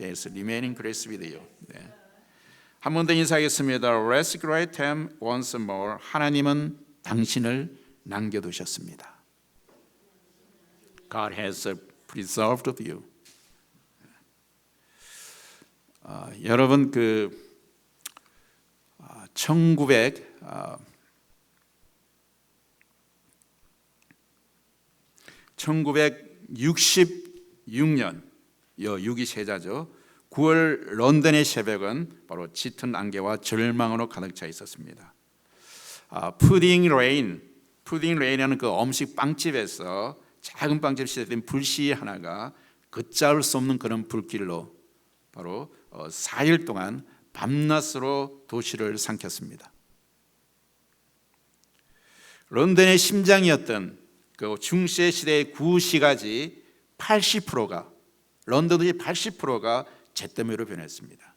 There is remaining grace with you. 네. 한 번 더 인사하겠습니다. Resurrect him once more. 하나님은 당신을 남겨두셨습니다. God has preserved you. 여러분 1966년 6.2 세자죠. 9월 런던의 새벽은 바로 짙은 안개와 절망으로 가득 차 있었습니다. 푸딩 레인이라는 그 음식 빵집에서 작은 빵집 시작된 불씨 하나가 걷잡을 수 없는 그런 불길로 바로 4일 동안 밤낮으로 도시를 삼켰습니다. 런던의 심장이었던 그 중세 시대의 구시가지 80%가 런던 도시 80%가 잿더미로 변했습니다.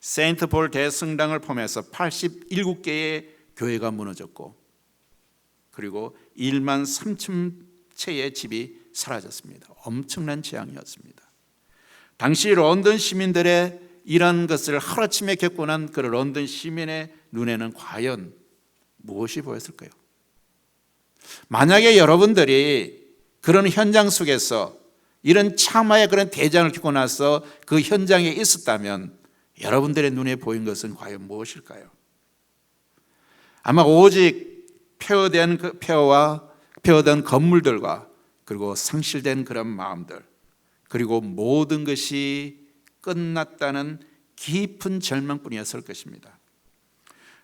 세인트 폴 대성당을 포함해서 87개의 교회가 무너졌고 그리고 1만 3천 채의 집이 사라졌습니다. 엄청난 재앙이었습니다. 당시 런던 시민들의 이런 것을 하루아침에 겪고 난 그 런던 시민의 눈에는 과연 무엇이 보였을까요? 만약에 여러분들이 그런 현장 속에서 이런 참화의 그런 대장을 겪고 나서 그 현장에 있었다면 여러분들의 눈에 보인 것은 과연 무엇일까요? 아마 오직 폐허된 건물들과 그리고 상실된 그런 마음들 그리고 모든 것이 끝났다는 깊은 절망뿐이었을 것입니다.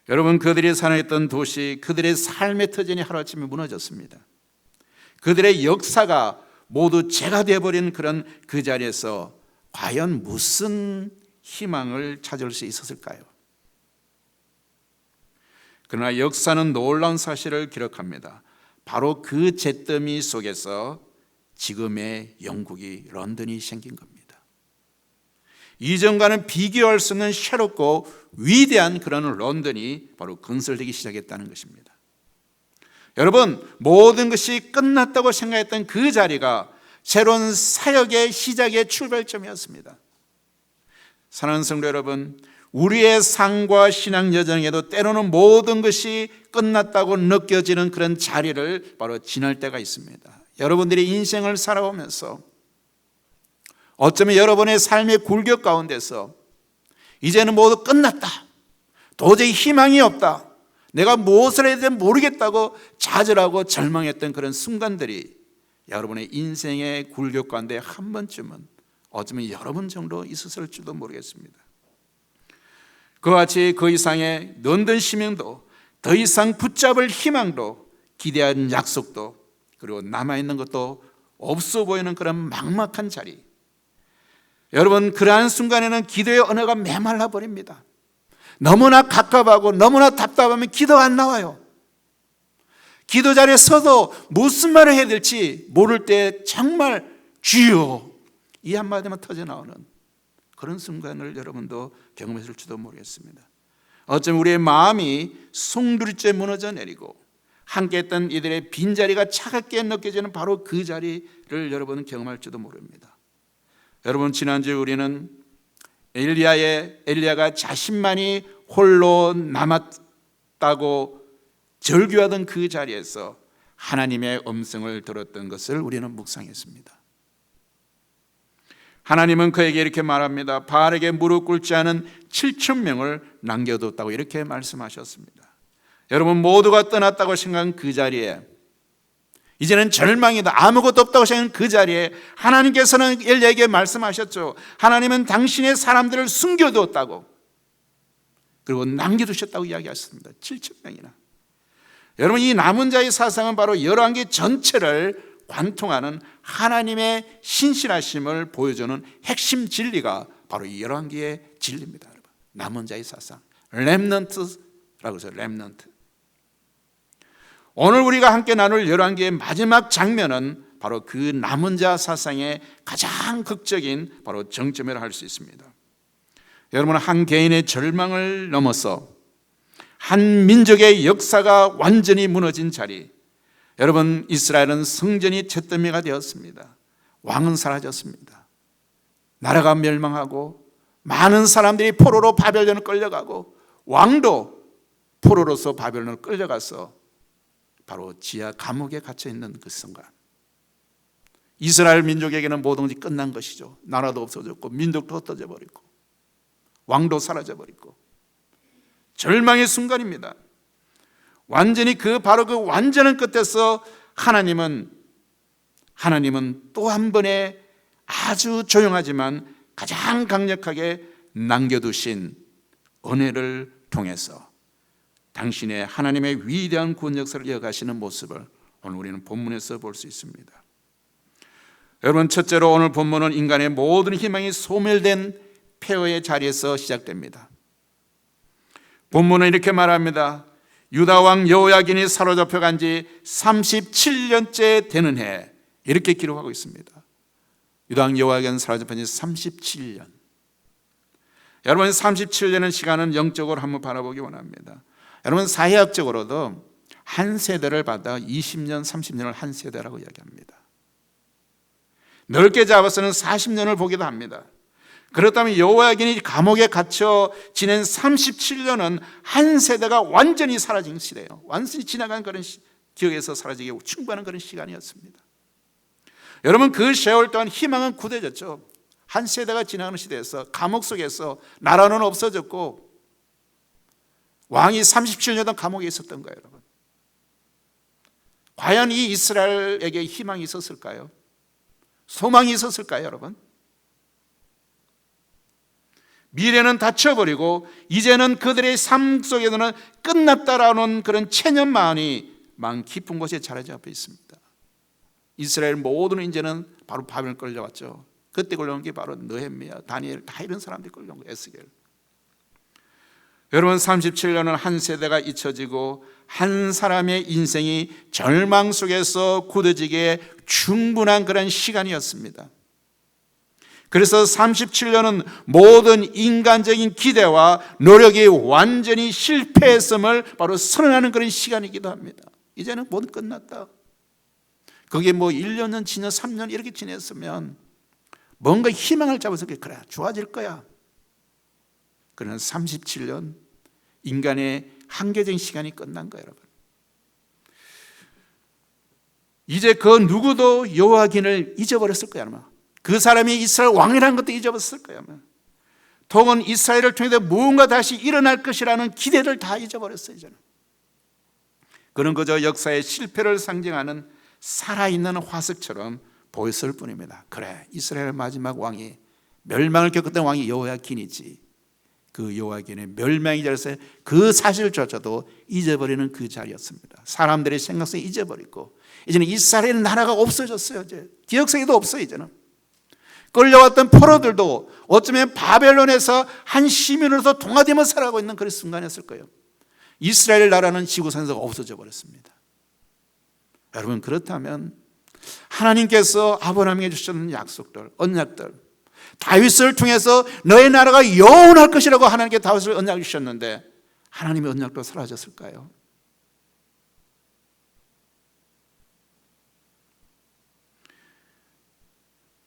여러분 그들이 살아있던 도시 그들의 삶의 터전이 하루아침에 무너졌습니다. 그들의 역사가 모두 재가 되어버린 그런 그 자리에서 과연 무슨 희망을 찾을 수 있었을까요? 그러나 역사는 놀라운 사실을 기록합니다. 바로 그 잿더미 속에서 지금의 영국이 런던이 생긴 겁니다. 이전과는 비교할 수 없는 새롭고 위대한 그런 런던이 바로 건설되기 시작했다는 것입니다. 여러분 모든 것이 끝났다고 생각했던 그 자리가 새로운 사역의 시작의 출발점이었습니다. 사랑하는 성도 여러분, 우리의 삶과 신앙 여정에도 때로는 모든 것이 끝났다고 느껴지는 그런 자리를 바로 지날 때가 있습니다. 여러분들이 인생을 살아오면서 어쩌면 여러분의 삶의 굴격 가운데서 이제는 모두 끝났다, 도저히 희망이 없다, 내가 무엇을 해야 될지 모르겠다고 좌절하고 절망했던 그런 순간들이 여러분의 인생의 굴격 가운데 한 번쯤은 어쩌면 여러분 정도 있었을지도 모르겠습니다. 그와 같이 그 이상의 런던 시민도 더 이상 붙잡을 희망도 기대한 약속도 그리고 남아있는 것도 없어 보이는 그런 막막한 자리, 여러분 그러한 순간에는 기도의 언어가 메말라 버립니다. 너무나 갑갑하고 너무나 답답하면 기도가 안 나와요. 기도 자리에 서도 무슨 말을 해야 될지 모를 때 정말 주여 이 한마디만 터져 나오는 그런 순간을 여러분도 경험했을지도 모르겠습니다. 어쩌면 우리의 마음이 송두리째 무너져 내리고 함께했던 이들의 빈자리가 차갑게 느껴지는 바로 그 자리를 여러분은 경험할지도 모릅니다. 여러분 지난주에 우리는 엘리야가 자신만이 홀로 남았다고 절규하던 그 자리에서 하나님의 음성을 들었던 것을 우리는 묵상했습니다. 하나님은 그에게 이렇게 말합니다. 바알에게 무릎 꿇지 않은 7,000명을 남겨뒀다고 이렇게 말씀하셨습니다. 여러분 모두가 떠났다고 생각한 그 자리에 이제는 절망이다, 아무것도 없다고 생각한 그 자리에 하나님께서는 엘리야에게 말씀하셨죠. 하나님은 당신의 사람들을 숨겨두었다고 그리고 남겨두셨다고 이야기하셨습니다. 7,000명이나. 여러분 이 남은 자의 사상은 바로 열왕기 전체를 관통하는 하나님의 신실하심을 보여주는 핵심 진리가 바로 이 열왕기의 진리입니다. 여러분. 남은 자의 사상, 렘넌트라고 해서 렘넌트. 오늘 우리가 함께 나눌 열왕기의 마지막 장면은 바로 그 남은 자 사상의 가장 극적인 바로 정점이라 할 수 있습니다. 여러분 한 개인의 절망을 넘어서 한 민족의 역사가 완전히 무너진 자리, 여러분 이스라엘은 성전이 잿더미가 되었습니다. 왕은 사라졌습니다. 나라가 멸망하고 많은 사람들이 포로로 바벨론을 끌려가고 왕도 포로로서 바벨론을 끌려가서 바로 지하 감옥에 갇혀 있는 그 순간, 이스라엘 민족에게는 모든 것이 끝난 것이죠. 나라도 없어졌고 민족도 흩어져 버리고 왕도 사라져 버리고 절망의 순간입니다. 완전히 바로 그 완전한 끝에서 하나님은 또 한 번의 아주 조용하지만 가장 강력하게 남겨두신 은혜를 통해서 당신의 하나님의 위대한 구원 역사를 이어가시는 모습을 오늘 우리는 본문에서 볼 수 있습니다. 여러분, 첫째로 오늘 본문은 인간의 모든 희망이 소멸된 폐허의 자리에서 시작됩니다. 본문은 이렇게 말합니다. 유다 왕 여호야긴이 사로잡혀 간 지 37년째 되는 해, 이렇게 기록하고 있습니다. 유다 왕 여호야긴 사로잡힌 지 37년. 여러분, 37년의 시간은 영적으로 한번 바라보기 원합니다. 여러분, 사회학적으로도 한 세대를 받아 20년, 30년을 한 세대라고 이야기합니다. 넓게 잡아서는 40년을 보기도 합니다. 그렇다면 여호야긴이 감옥에 갇혀 지낸 37년은 한 세대가 완전히 사라진 시대예요. 완전히 지나간 그런 기억에서 사라지게 충분한 그런 시간이었습니다. 여러분, 그 세월 동안 희망은 굳어졌죠. 한 세대가 지나가는 시대에서 감옥 속에서 나라는 없어졌고 왕이 37년 동안 감옥에 있었던 거예요. 여러분, 과연 이 이스라엘에게 희망이 있었을까요? 소망이 있었을까요, 여러분? 미래는 닫혀버리고 이제는 그들의 삶 속에서는 끝났다라는 그런 체념만이 마음 깊은 곳에 자리 잡혀 있습니다. 이스라엘 모두는 이제는 바로 바벨론 끌려왔죠. 그때 끌려온 게 바로 느헤미야, 다니엘, 다 이런 사람들이 끌려온 거예요. 에스겔. 여러분, 37년은 한 세대가 잊혀지고 한 사람의 인생이 절망 속에서 굳어지기에 충분한 그런 시간이었습니다. 그래서 37년은 모든 인간적인 기대와 노력이 완전히 실패했음을 바로 선언하는 그런 시간이기도 합니다. 이제는 모두 끝났다. 그게 뭐 1년, 지난 3년 이렇게 지냈으면 뭔가 희망을 잡아서 그래, 좋아질 거야. 그러나 37년, 인간의 한계적인 시간이 끝난 거예요, 여러분. 이제 그 누구도 여호야긴을 잊어버렸을 거야, 아마. 그 사람이 이스라엘 왕이라는 것도 잊어버렸을 거야, 아마. 혹은 이스라엘을 통해서 무언가 다시 일어날 것이라는 기대를 다 잊어버렸어요, 이제는. 그는 그저 역사의 실패를 상징하는 살아있는 화석처럼 보였을 뿐입니다. 그래, 이스라엘 마지막 왕이, 멸망을 겪었던 왕이 여호야긴이지. 그 여호야긴의 멸망이 자리에서 그 사실조차도 잊어버리는 그 자리였습니다. 사람들의 생각 속에 잊어버리고 이제는 이스라엘 나라가 없어졌어요. 이제 기억 속에도 없어요. 이제는 끌려왔던 포로들도 어쩌면 바벨론에서 한 시민으로서 동화되며 살아가고 있는 그런 순간이었을 거예요. 이스라엘 나라는 지구상에서 없어져 버렸습니다. 여러분, 그렇다면 하나님께서 아브라함에게 주셨는 약속들, 언약들, 다윗을 통해서 너의 나라가 영원할 것이라고 하나님께 다윗을 언약 주셨는데 하나님의 언약도 사라졌을까요?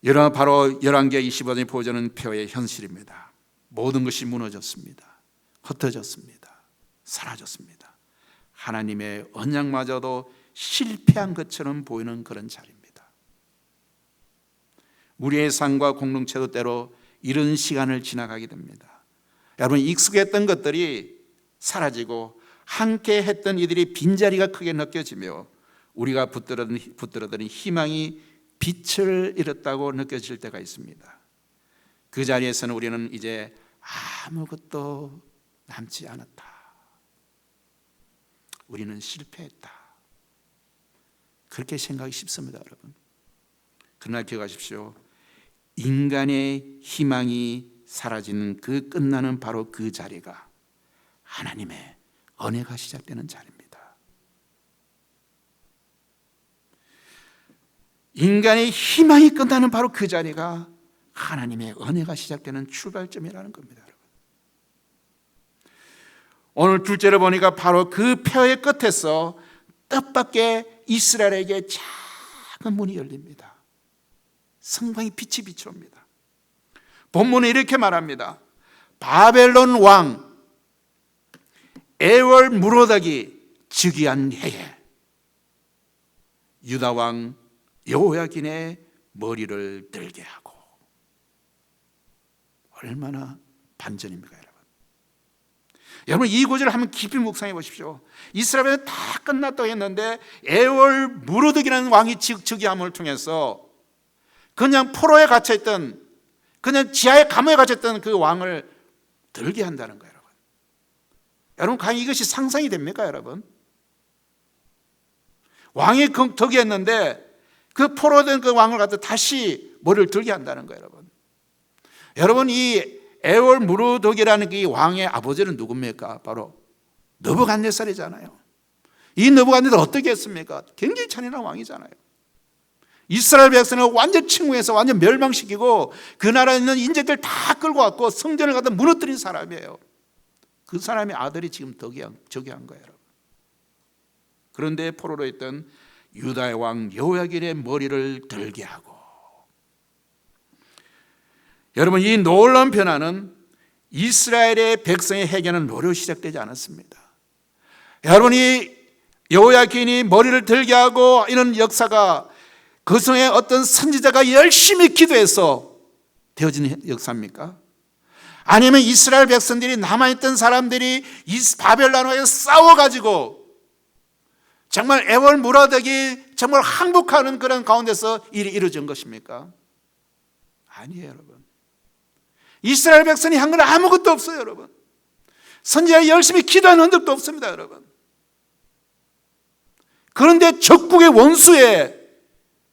이러나 바로 열왕기하 25장이 보여주는 폐허의 현실입니다. 모든 것이 무너졌습니다. 흩어졌습니다. 사라졌습니다. 하나님의 언약마저도 실패한 것처럼 보이는 그런 자리입니다. 우리의 삶과 공동체도 때로 이런 시간을 지나가게 됩니다. 여러분, 익숙했던 것들이 사라지고 함께 했던 이들이 빈자리가 크게 느껴지며 우리가 붙들어드린 희망이 빛을 잃었다고 느껴질 때가 있습니다. 그 자리에서는 우리는 이제 아무것도 남지 않았다. 우리는 실패했다. 그렇게 생각이 쉽습니다, 여러분. 그러나 기억하십시오. 인간의 희망이 사라지는 그 끝나는 바로 그 자리가 하나님의 은혜가 시작되는 자리입니다. 인간의 희망이 끝나는 바로 그 자리가 하나님의 은혜가 시작되는 출발점이라는 겁니다, 여러분. 오늘 둘째로 보니까 바로 그 폐허의 끝에서 뜻밖의 이스라엘에게 작은 문이 열립니다. 성방이 빛이 비춰옵니다. 본문은 이렇게 말합니다. 바벨론 왕 에월 무로닥이 즉위한 해에 유다 왕 여호야긴의 머리를 들게 하고. 얼마나 반전입니까, 여러분? 여러분, 이 구절을 한번 깊이 묵상해 보십시오. 이스라엘은 다 끝났다고 했는데 에월 무로닥이라는 왕이 즉위함을 통해서 그냥 포로에 갇혀있던, 그냥 지하의 감옥에 갇혔던 그 왕을 들게 한다는 거예요, 여러분. 여러분, 과연 이것이 상상이 됩니까, 여러분? 왕이 덕이했는데 그 포로된 그 왕을 갖다 다시 머리를 들게 한다는 거예요, 여러분. 여러분, 이 에월 무로닥이라는 이 왕의 아버지는 누굽니까? 바로 느부갓네살이잖아요. 이 느부갓네살 어떻게 했습니까? 굉장히 잔인한 왕이잖아요. 이스라엘 백성을 완전 침공해서 완전 멸망시키고 그 나라에 있는 인재들 다 끌고 왔고 성전을 갖다 무너뜨린 사람이에요. 그 사람의 아들이 지금 즉위한 거예요, 여러분. 그런데 포로로 있던 유다의 왕 여호야긴의 머리를 들게 하고. 여러분, 이 놀라운 변화는 이스라엘의 백성의 해결은 노로 시작되지 않았습니다. 여러분, 이 여호야긴이 머리를 들게 하고 이런 역사가 그 성에 어떤 선지자가 열심히 기도해서 되어진 역사입니까? 아니면 이스라엘 백성들이 남아있던 사람들이 이 바벨론과에 싸워가지고 정말 에월 무로닥이 정말 항복하는 그런 가운데서 일이 이루어진 것입니까? 아니에요, 여러분. 이스라엘 백성이 한 건 아무것도 없어요, 여러분. 선지자가 열심히 기도한 흔적도 없습니다, 여러분. 그런데 적국의 원수의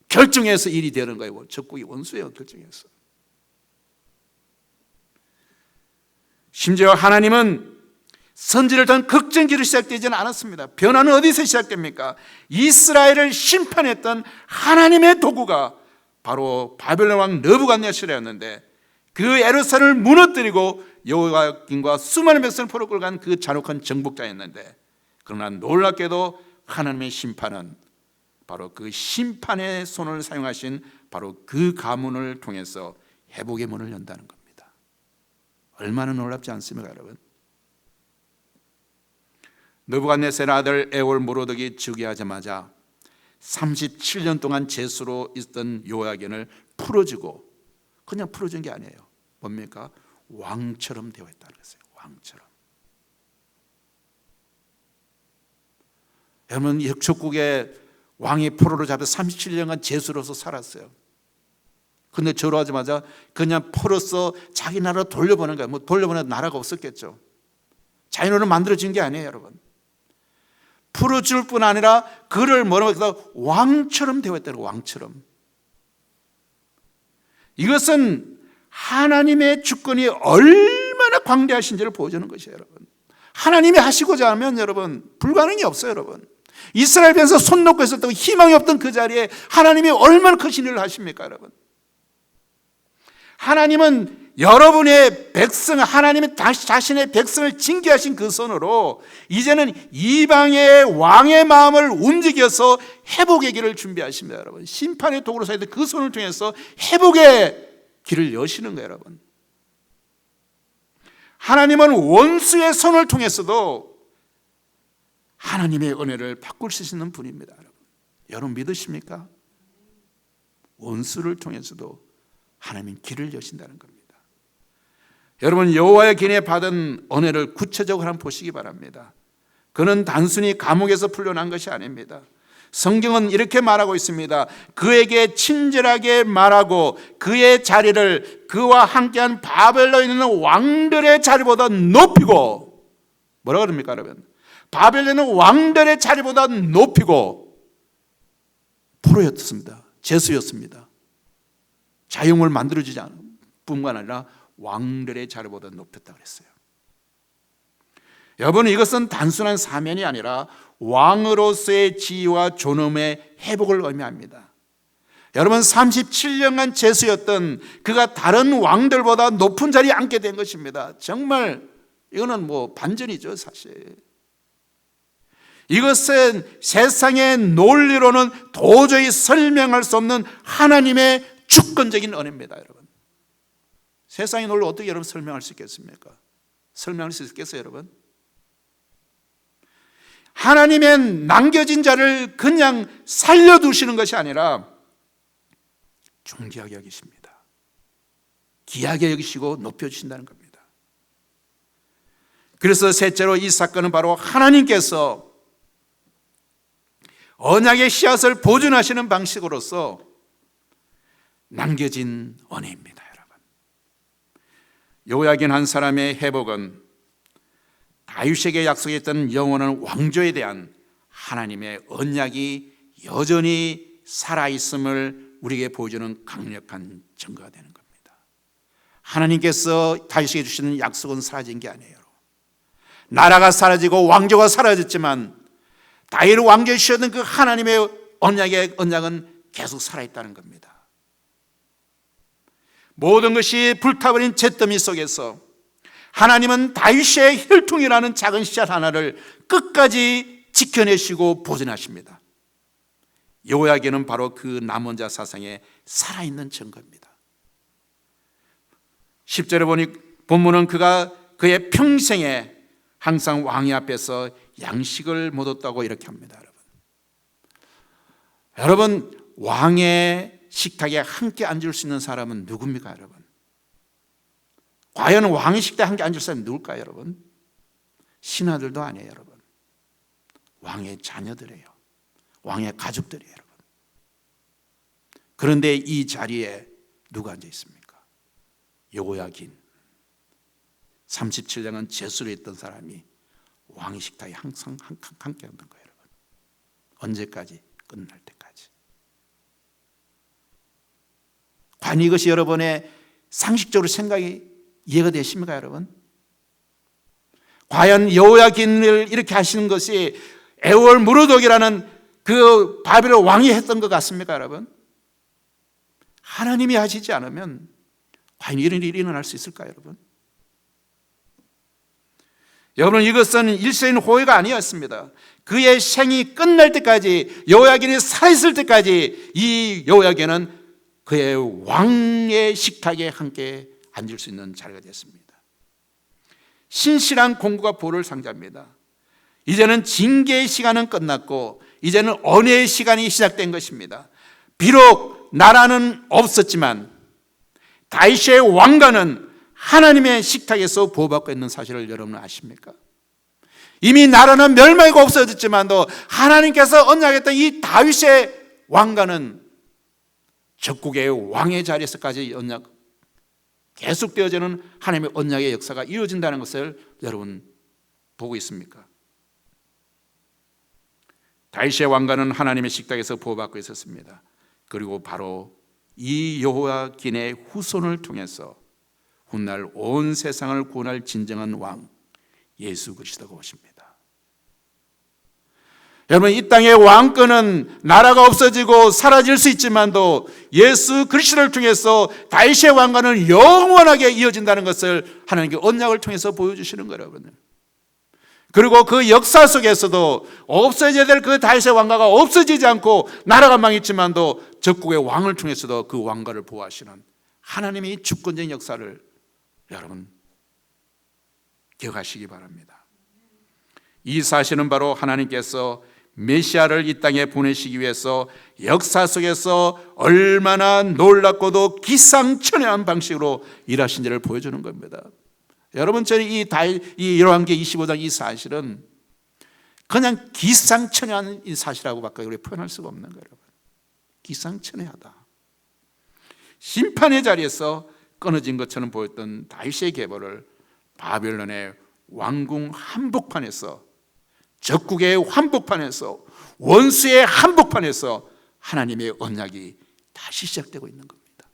결정해서 일이 되는 거예요. 적국의 원수의 결정해서. 심지어 하나님은 선지를 통한 걱정기로 시작되지는 않았습니다. 변화는 어디서 시작됩니까? 이스라엘을 심판했던 하나님의 도구가 바로 바벨론 왕 느부갓네살이었는데 그 예루살렘을 무너뜨리고 여호야긴과 수많은 백성을 포로 끌고 간 그 잔혹한 정복자였는데, 그러나 놀랍게도 하나님의 심판은 바로 그 심판의 손을 사용하신 바로 그 가문을 통해서 회복의 문을 연다는 겁니다. 얼마나 놀랍지 않습니까, 여러분? 느부갓네살 아들 에월 무로닥이 즉위하자마자 37년 동안 죄수로 있던 여호야긴을 풀어주고, 그냥 풀어준 게 아니에요. 뭡니까? 왕처럼 되어 있다는 것이에요. 왕처럼. 여러분, 역적국의 왕이 포로로 잡혀 37년간 죄수로서 살았어요. 근데 절호하자마자 그냥 포로서 자기 나라로 돌려보는 거예요. 뭐 돌려보는 나라가 없었겠죠. 자연으로 만들어진 게 아니에요, 여러분. 풀어줄 뿐 아니라 그를 뭐라고 해서 왕처럼 되어 있다는 거예요. 왕처럼. 이것은 하나님의 주권이 얼마나 광대하신지를 보여주는 것이에요, 여러분. 하나님이 하시고자 하면 여러분 불가능이 없어요, 여러분. 이스라엘 백성 손 놓고 있었다고 희망이 없던 그 자리에 하나님이 얼마나 크신 일을 하십니까, 여러분? 하나님은 여러분의 백성, 하나님이 자신의 백성을 징계하신 그 손으로 이제는 이방의 왕의 마음을 움직여서 회복의 길을 준비하십니다, 여러분. 심판의 도구로 사이드 그 손을 통해서 회복의 길을 여시는 거예요, 여러분. 하나님은 원수의 손을 통해서도 하나님의 은혜를 바꿀 수 있는 분입니다, 여러분. 여러분 믿으십니까? 원수를 통해서도 하나님은 길을 여신다는 겁니다. 여러분, 여호와의 기내 받은 은혜를 구체적으로 한번 보시기 바랍니다. 그는 단순히 감옥에서 풀려난 것이 아닙니다. 성경은 이렇게 말하고 있습니다. 그에게 친절하게 말하고 그의 자리를 그와 함께한 바벨론에 있는 왕들의 자리보다 높이고, 뭐라고 그럽니까, 여러분? 바벨론은 왕들의 자리보다 높이고, 포로였습니다. 죄수였습니다. 자유물 만들어지지 않은 뿐만 아니라 왕들의 자리보다 높였다고 그랬어요. 여러분, 이것은 단순한 사면이 아니라 왕으로서의 지위와 존엄의 회복을 의미합니다. 여러분, 37년간 죄수였던 그가 다른 왕들보다 높은 자리에 앉게 된 것입니다. 정말 이거는 뭐 반전이죠, 사실. 이것은 세상의 논리로는 도저히 설명할 수 없는 하나님의 주권적인 은혜입니다, 여러분. 세상의 논리를 어떻게 여러분 설명할 수 있겠습니까? 설명할 수 있겠어요, 여러분? 하나님의 남겨진 자를 그냥 살려두시는 것이 아니라 존귀하게 여기십니다. 귀하게 여기시고 높여주신다는 겁니다. 그래서 셋째로 이 사건은 바로 하나님께서 언약의 씨앗을 보존하시는 방식으로서 남겨진 은혜입니다, 여러분. 요야긴 한 사람의 회복은 다윗에게 약속했던 영원한 왕조에 대한 하나님의 언약이 여전히 살아있음을 우리에게 보여주는 강력한 증거가 되는 겁니다. 하나님께서 다윗에게 주시는 약속은 사라진 게 아니에요. 나라가 사라지고 왕조가 사라졌지만 다윗 왕조에 주셨던 그 하나님의 언약은 계속 살아있다는 겁니다. 모든 것이 불타버린 잿더미 속에서 하나님은 다윗의 혈통이라는 작은 씨앗 하나를 끝까지 지켜내시고 보존하십니다. 여호야기는 바로 그 남은 자 사상에 살아있는 증거입니다. 10절에 보니 본문은 그가 그의 평생에 항상 왕의 앞에서 양식을 못 얻었다고 이렇게 합니다. 여러분, 왕의 식탁에 함께 앉을 수 있는 사람은 누굽니까, 여러분? 과연 왕의 식탁에 함께 앉을 사람이 누굴까요, 여러분? 신하들도 아니에요, 여러분. 왕의 자녀들이에요. 왕의 가족들이에요, 여러분. 그런데 이 자리에 누가 앉아 있습니까? 여호야긴 37년간 제수를 했던 사람이 왕의 식탁에 항상 함께 앉는 거예요, 여러분. 언제까지? 끝날 때까지. 과연 이것이 여러분의 상식적으로 생각이 이해가 되십니까, 여러분? 과연 여호야긴을 이렇게 하시는 것이 에월 무르독이라는 그 바벨론 왕이 했던 것 같습니까, 여러분? 하나님이 하시지 않으면 과연 이런 일이 일어날 수 있을까요, 여러분? 여러분, 이것은 일시적인 호의가 아니었습니다. 그의 생이 끝날 때까지, 여호야긴이 살아있을 때까지 이 여호야긴은 그의 왕의 식탁에 함께 앉을 수 있는 자리가 됐습니다. 신실한 공구가 보를 상자입니다. 이제는 징계의 시간은 끝났고 이제는 언혜의 시간이 시작된 것입니다. 비록 나라는 없었지만 다윗의 왕가는 하나님의 식탁에서 보호받고 있는 사실을 여러분 아십니까? 이미 나라는 멸망하고 없어졌지만도 하나님께서 언약했던 이 다윗의 왕가는 적국의 왕의 자리에서까지 언약 계속되어지는 하나님의 언약의 역사가 이루어진다는 것을 여러분 보고 있습니까? 다윗의 왕가는 하나님의 식탁에서 보호받고 있었습니다. 그리고 바로 이 여호야긴의 후손을 통해서 훗날 온 세상을 구원할 진정한 왕 예수 그리스도가 오십니다. 여러분, 이 땅의 왕권은 나라가 없어지고 사라질 수 있지만도 예수 그리스도를 통해서 다윗의 왕가는 영원하게 이어진다는 것을 하나님께 언약을 통해서 보여주시는 거예요, 여러분. 그리고 그 역사 속에서도 없어져야 될 그 다윗의 왕가가 없어지지 않고 나라가 망했지만도 적국의 왕을 통해서도 그 왕가를 보호하시는 하나님의 주권적인 역사를 여러분 기억하시기 바랍니다. 이 사실은 바로 하나님께서 메시아를 이 땅에 보내시기 위해서 역사 속에서 얼마나 놀랍고도 기상천외한 방식으로 일하신지를 보여주는 겁니다. 여러분, 저는 이 열왕기 25장 이 사실은 그냥 기상천외한 이 사실하고밖에 우리 표현할 수가 없는 거예요, 여러분. 기상천외하다. 심판의 자리에서 끊어진 것처럼 보였던 다윗의 계보를 바벨론의 왕궁 한복판에서, 적국의 한복판에서, 원수의 한복판에서 하나님의 언약이 다시 시작되고 있는 겁니다.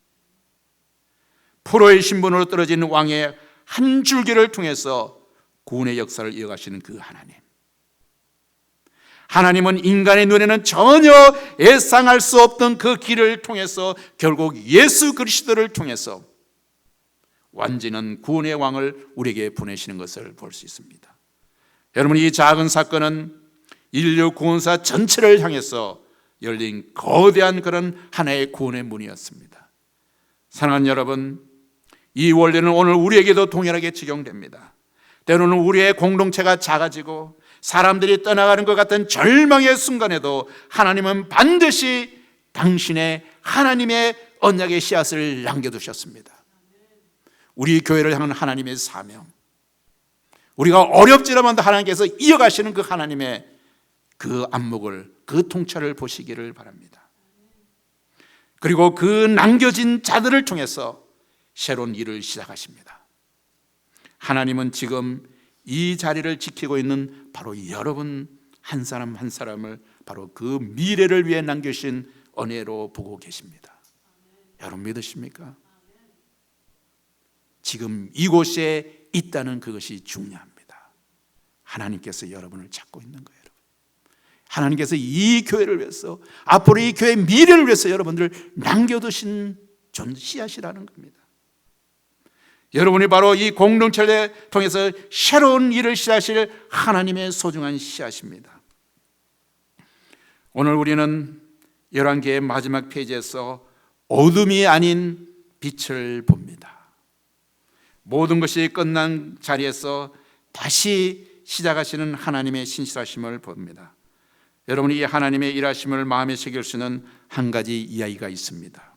포로의 신분으로 떨어진 왕의 한 줄기를 통해서 구원의 역사를 이어가시는 그 하나님. 하나님은 인간의 눈에는 전혀 예상할 수 없던 그 길을 통해서 결국 예수 그리스도를 통해서 완전한 구원의 왕을 우리에게 보내시는 것을 볼 수 있습니다. 여러분, 이 작은 사건은 인류 구원사 전체를 향해서 열린 거대한 그런 하나의 구원의 문이었습니다. 사랑하는 여러분, 이 원리는 오늘 우리에게도 동일하게 적용됩니다. 때로는 우리의 공동체가 작아지고 사람들이 떠나가는 것 같은 절망의 순간에도 하나님은 반드시 당신의 하나님의 언약의 씨앗을 남겨두셨습니다. 우리 교회를 향한 하나님의 사명, 우리가 어렵지라도 하나님께서 이어가시는 그 하나님의 그 안목을, 그 통찰을 보시기를 바랍니다. 그리고 그 남겨진 자들을 통해서 새로운 일을 시작하십니다. 하나님은 지금 이 자리를 지키고 있는 바로 여러분 한 사람 한 사람을 바로 그 미래를 위해 남겨주신 은혜로 보고 계십니다. 여러분 믿으십니까? 지금 이곳에 있다는 그것이 중요합니다. 하나님께서 여러분을 찾고 있는 거예요. 하나님께서 이 교회를 위해서, 앞으로 이 교회의 미래를 위해서 여러분들 남겨두신 씨앗이라는 겁니다. 여러분이 바로 이 공동체를 통해서 새로운 일을 시작하실 하나님의 소중한 씨앗입니다. 오늘 우리는 열왕기의 마지막 페이지에서 어둠이 아닌 빛을 봅니다. 모든 것이 끝난 자리에서 다시 시작하시는 하나님의 신실하심을 봅니다. 여러분이 이 하나님의 일하심을 마음에 새길 수 있는 한 가지 이야기가 있습니다.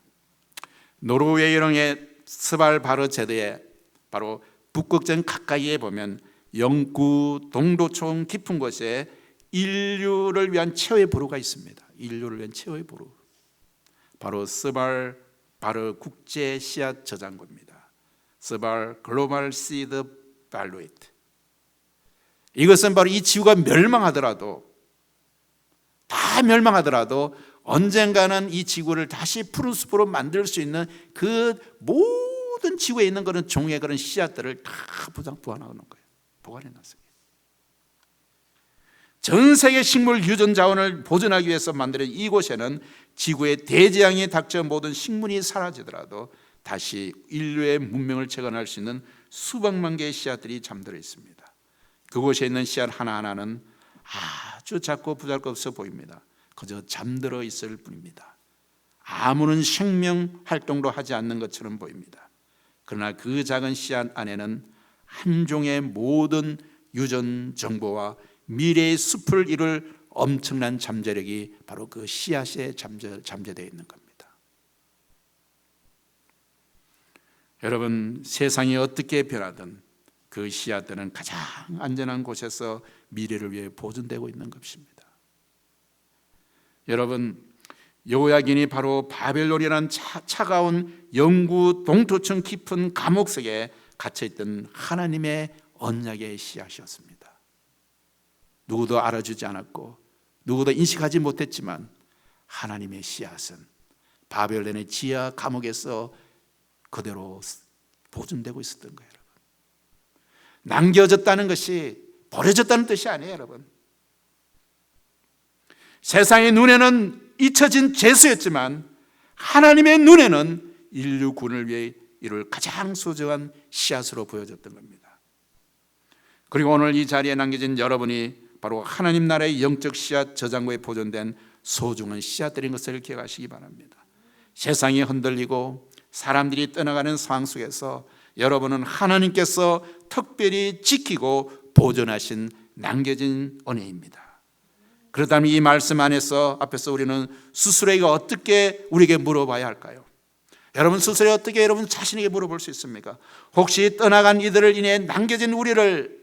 노르웨이 영의 스발바르제드에 바로 북극점 가까이에 보면 영구 동도촌 깊은 곳에 인류를 위한 최후의 보루가 있습니다. 인류를 위한 최후의 보루, 바로 스발바르 국제 씨앗 저장고입니다. 스발 글로벌 시드 발루이트. 이것은 바로 이 지구가 멸망하더라도, 다 멸망하더라도 언젠가는 이 지구를 다시 푸른 숲으로 만들 수 있는 그 모든 지구에 있는 그런 종의 그런 씨앗들을 다 보관해 놓은 거예요. 보관해 놨어요. 전 세계 식물 유전 자원을 보존하기 위해서 만든 이곳에는 지구의 대재앙이 닥쳐 모든 식물이 사라지더라도 다시 인류의 문명을 재건할 수 있는 수백만 개의 씨앗들이 잠들어 있습니다. 그곳에 있는 씨앗 하나하나는 아주 작고 보잘것없어 보입니다. 그저 잠들어 있을 뿐입니다. 아무런 생명 활동도 하지 않는 것처럼 보입니다. 그러나 그 작은 씨앗 안에는 한 종의 모든 유전 정보와 미래의 숲을 이룰 엄청난 잠재력이 바로 그 씨앗에 잠재되어 있는 겁니다. 여러분, 세상이 어떻게 변하든 그 씨앗들은 가장 안전한 곳에서 미래를 위해 보존되고 있는 것입니다. 여러분, 여호야긴이 바로 바벨론이라는 차가운 영구 동토층 깊은 감옥 속에 갇혀있던 하나님의 언약의 씨앗이었습니다. 누구도 알아주지 않았고 누구도 인식하지 못했지만 하나님의 씨앗은 바벨론의 지하 감옥에서 그대로 보존되고 있었던 거예요. 여러분, 남겨졌다는 것이 버려졌다는 뜻이 아니에요. 여러분, 세상의 눈에는 잊혀진 죄수였지만 하나님의 눈에는 인류 구원을 위해 이룰 가장 소중한 씨앗으로 보여졌던 겁니다. 그리고 오늘 이 자리에 남겨진 여러분이 바로 하나님 나라의 영적 씨앗 저장고에 보존된 소중한 씨앗들인 것을 기억하시기 바랍니다. 세상이 흔들리고 사람들이 떠나가는 상황 속에서 여러분은 하나님께서 특별히 지키고 보존하신 남겨진 은혜입니다. 그렇다면 이 말씀 안에서 앞에서 우리는 스스로에게 어떻게 우리에게 물어봐야 할까요? 여러분 스스로 어떻게 여러분 자신에게 물어볼 수 있습니까? 혹시 떠나간 이들을 인해 남겨진 우리를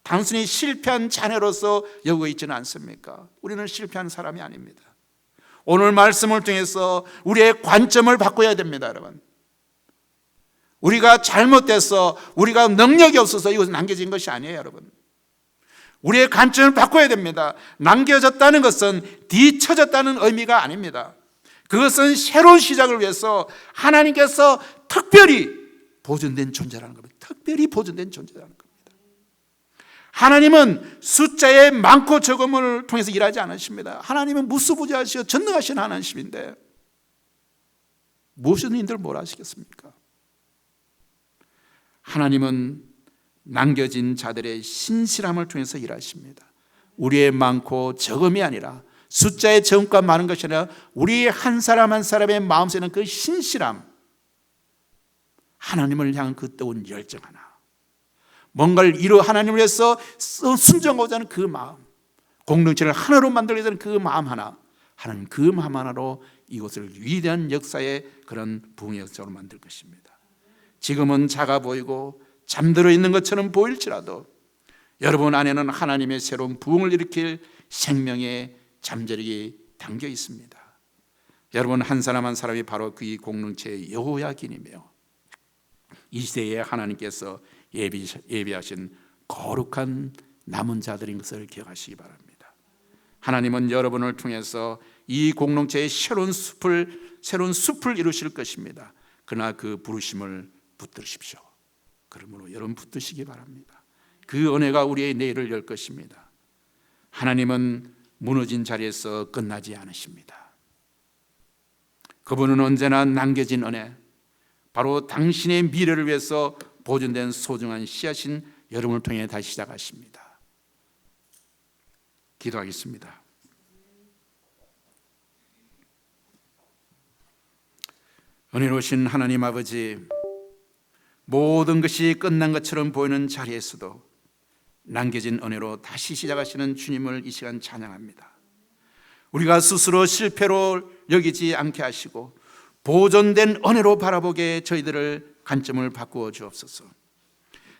단순히 실패한 자녀로서 여기고 있지는 않습니까? 우리는 실패한 사람이 아닙니다. 오늘 말씀을 통해서 우리의 관점을 바꿔야 됩니다. 여러분, 우리가 잘못돼서 우리가 능력이 없어서 이것은 남겨진 것이 아니에요. 여러분, 우리의 관점을 바꿔야 됩니다. 남겨졌다는 것은 뒤처졌다는 의미가 아닙니다. 그것은 새로운 시작을 위해서 하나님께서 특별히 보존된 존재라는 겁니다. 특별히 보존된 존재라는 겁니다. 하나님은 숫자의 많고 적음을 통해서 일하지 않으십니다. 하나님은 무수부지하시고 전능하신 하나님인데 무엇은 인들 뭐라 하시겠습니까? 하나님은 남겨진 자들의 신실함을 통해서 일하십니다. 우리의 많고 적음이 아니라, 숫자의 적음과 많은 것이 아니라 우리 한 사람 한 사람의 마음속에는 그 신실함, 하나님을 향한 그 뜨거운 열정 하나, 뭔가를 이루 하나님을 위해서 순종하고자 하는 그 마음, 공동체를 하나로 만들고자 하는 그 마음 하나, 하나님 그 마음 하나로 이곳을 위대한 역사의 그런 부흥의 역사로 만들 것입니다. 지금은 작아 보이고 잠들어 있는 것처럼 보일지라도 여러분 안에는 하나님의 새로운 부흥을 일으킬 생명의 잠재력이 담겨 있습니다. 여러분 한 사람 한 사람이 바로 그 공동체의 여호야긴이며 이 시대에 하나님께서 예비하신 거룩한 남은 자들인 것을 기억하시기 바랍니다. 하나님은 여러분을 통해서 이 공동체의 새로운 숲을 이루실 것입니다. 그러나 그 부르심을 붙드십시오. 그러므로 여러분 붙드시기 바랍니다. 그 은혜가 우리의 내일을 열 것입니다. 하나님은 무너진 자리에서 끝나지 않으십니다. 그분은 언제나 남겨진 은혜, 바로 당신의 미래를 위해서 보존된 소중한 씨앗인 여러분을 통해 다시 시작하십니다. 기도하겠습니다. 은혜로우신 하나님 아버지, 모든 것이 끝난 것처럼 보이는 자리에서도 남겨진 은혜로 다시 시작하시는 주님을 이 시간 찬양합니다. 우리가 스스로 실패로 여기지 않게 하시고 보존된 은혜로 바라보게 저희들을 관점을 바꾸어 주옵소서.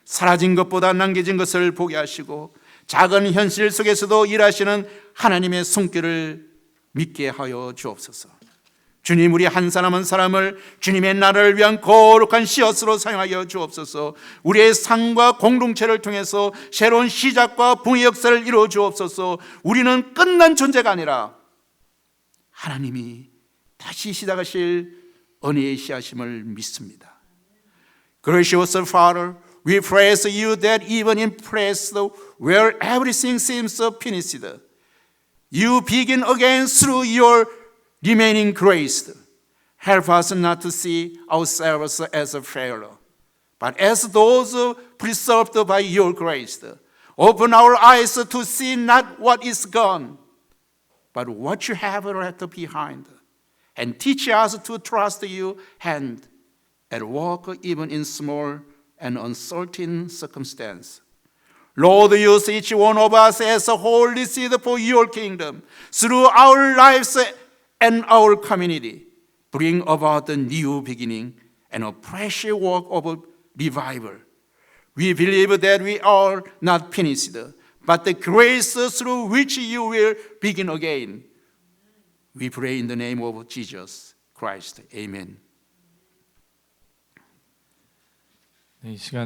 사라진 것보다 남겨진 것을 보게 하시고 작은 현실 속에서도 일하시는 하나님의 손길을 믿게 하여 주옵소서. 주님, 우리 한 사람 한 사람을 주님의 나라를 위한 거룩한 씨앗으로 사용하여 주옵소서. 우리의 삶과 공동체를 통해서 새로운 시작과 부흥의 역사를 이루어 주옵소서. 우리는 끝난 존재가 아니라 하나님이 다시 시작하실 은혜의 씨앗임을 믿습니다. Gracious Father, we praise you that even in place where everything seems finished, you begin again through your remaining grace. Help us not to see ourselves as a failure, but as those preserved by your grace. Open our eyes to see not what is gone, but what you have left behind. And teach us to trust you hand and walk even in small and uncertain circumstance. Lord, use each one of us as a holy seed for your kingdom. Through our lives and our community, bring about a new beginning and a precious work of revival. We believe that we are not finished, but the grace through which you will begin again. We pray in the name of Jesus Christ. Amen. 이 시간